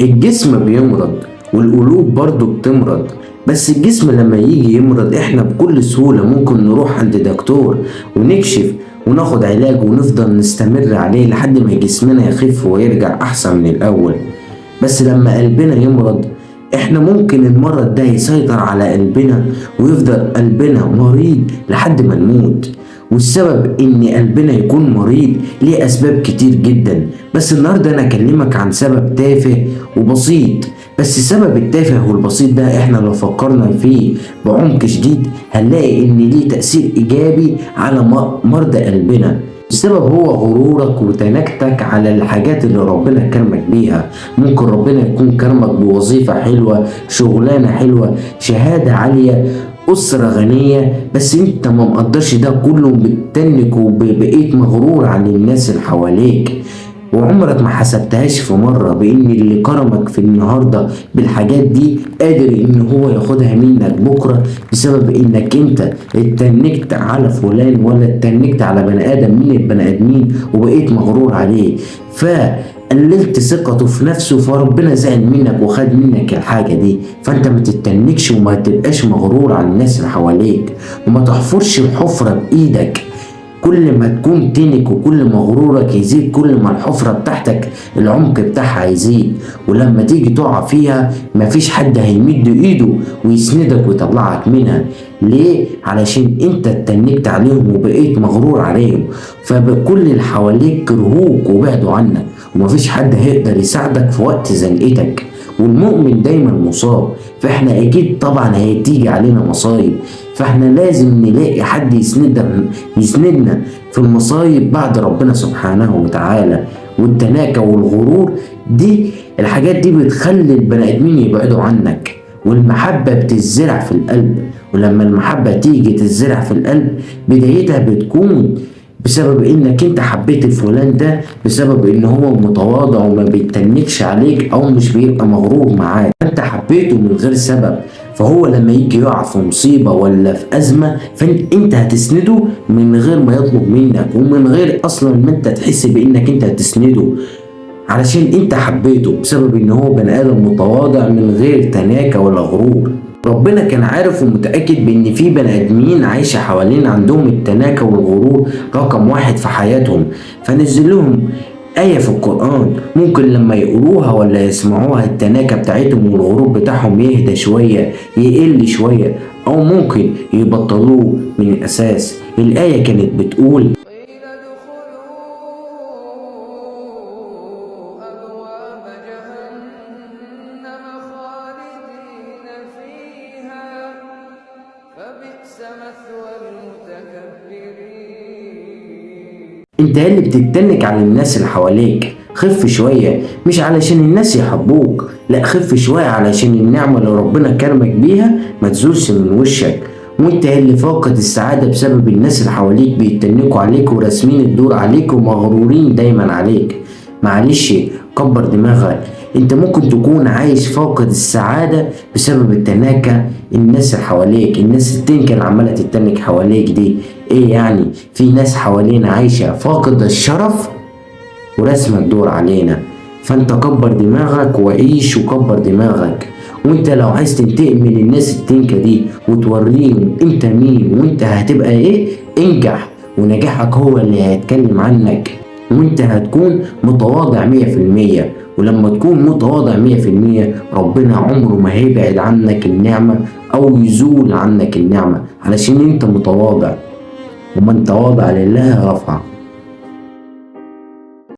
الجسم بيمرض والقلوب برضو بتمرض، بس الجسم لما يجي يمرض احنا بكل سهولة ممكن نروح عند دكتور ونكشف وناخد علاج ونفضل نستمر عليه لحد ما جسمنا يخف ويرجع احسن من الاول. بس لما قلبنا يمرض احنا ممكن المرض ده يسيطر على قلبنا ويفضل قلبنا مريض لحد ما نموت. والسبب ان قلبنا يكون مريض ليه اسباب كتير جدا، بس النهارده انا اكلمك عن سبب تافه وبسيط. بس السبب التافه والبسيط ده احنا لو فكرنا فيه بعمق شديد هنلاقي ان ليه تأثير ايجابي على مرضى قلبنا. السبب هو غرورك وتناكتك على الحاجات اللي ربنا كرمك بيها. ممكن ربنا يكون كرمك بوظيفة حلوة، شغلانة حلوة، شهادة عالية، أسرة غنية، بس انت ما مقدرش ده كله بتتنك وبقيت مغرور عن الناس اللي حواليك، وعمرك ما حسبتهاش في مرة بإن اللي كرمك في النهاردة بالحاجات دي قادر إن هو ياخدها منك بكرة بسبب إنك أنت اتنكت على فلان ولا اتنكت على بني آدم من البني آدمين وبقيت مغرور عليه، فقللت ثقته في نفسه فربنا زعل منك وخد منك الحاجة دي. فأنت ما تتنكش وما تبقاش مغرور على الناس اللي حواليك، وما تحفرش الحفرة بإيدك. كل ما تكون تنك وكل ما غرورك يزيد كل ما الحفرة بتاعتك العمق بتاعها يزيد، ولما تيجي تقع فيها مفيش حد هيمد ايده ويسندك ويطلعك منها. ليه؟ علشان انت اتنكت عليهم وبقيت مغرور عليهم، فبكل اللي حواليك كرهوك وبعدوا عنك، ومفيش حد هيقدر يساعدك في وقت زنقتك. والمؤمن دايما مصاب، فاحنا اكيد طبعا هتيجي علينا مصايب، فاحنا لازم نلاقي حد يسندنا في المصايب بعد ربنا سبحانه وتعالى. والتناكة والغرور دي الحاجات دي بتخلي البني ادمين يبعدوا عنك، والمحبة بتزرع في القلب، ولما المحبة تيجي تزرع في القلب بدايتها بتكون بسبب انك انت حبيت الفلان ده، بسبب ان هو متواضع وما بيتنكش عليك او مش بيبقى مغرور معاك، انت حبيته من غير سبب. فهو لما يجي يقع في مصيبة ولا في أزمة فانت هتسنده من غير ما يطلب منك، ومن غير اصلا ما انت تحس بانك انت هتسنده، علشان انت حبيته بسبب ان هو بني ادم متواضع من غير تناكة ولا غرور. ربنا كان عارف ومتأكد بان في بني ادمين عايشة حوالين عندهم التناكة والغرور رقم واحد في حياتهم، فنزل لهم آية في القرآن ممكن لما يقروها ولا يسمعوها التناكة بتاعتهم والغرور بتاعهم يهدى شوية، يقل شوية، أو ممكن يبطلوه من الأساس. الآية كانت بتقول: فبئس مثوى المتكبرين. انت اللي بتتنك على الناس اللي حواليك، خف شوية، مش علشان الناس يحبوك، لا خف شوية علشان النعمة اللي ربنا كرمك بيها ما تزولش من وشك. وانت اللي فاقد السعادة بسبب الناس اللي حواليك بيتنكوا عليك وراسمين الدور عليك ومغرورين دايما عليك. معلش كبر دماغك، انت ممكن تكون عايش فاقد السعادة بسبب التناكة الناس اللي حواليك، الناس التنكة اللي عمالة تتنك حواليك دي. ايه يعني؟ في ناس حوالينا عايشة فاقد الشرف ورسمة الدور علينا. فانت كبر دماغك وعيش وكبر دماغك. وانت لو عايز تنتقم من الناس التنكة دي وتوريهم انت مين وانت هتبقى ايه، انجح، ونجاحك هو اللي هيتكلم عنك، وانت هتكون متواضع 100%. ولما تكون متواضع 100% ربنا عمره ما هيبعد عنك النعمة او يزول عنك النعمة، علشان انت متواضع، ومن تواضع لله رفعه.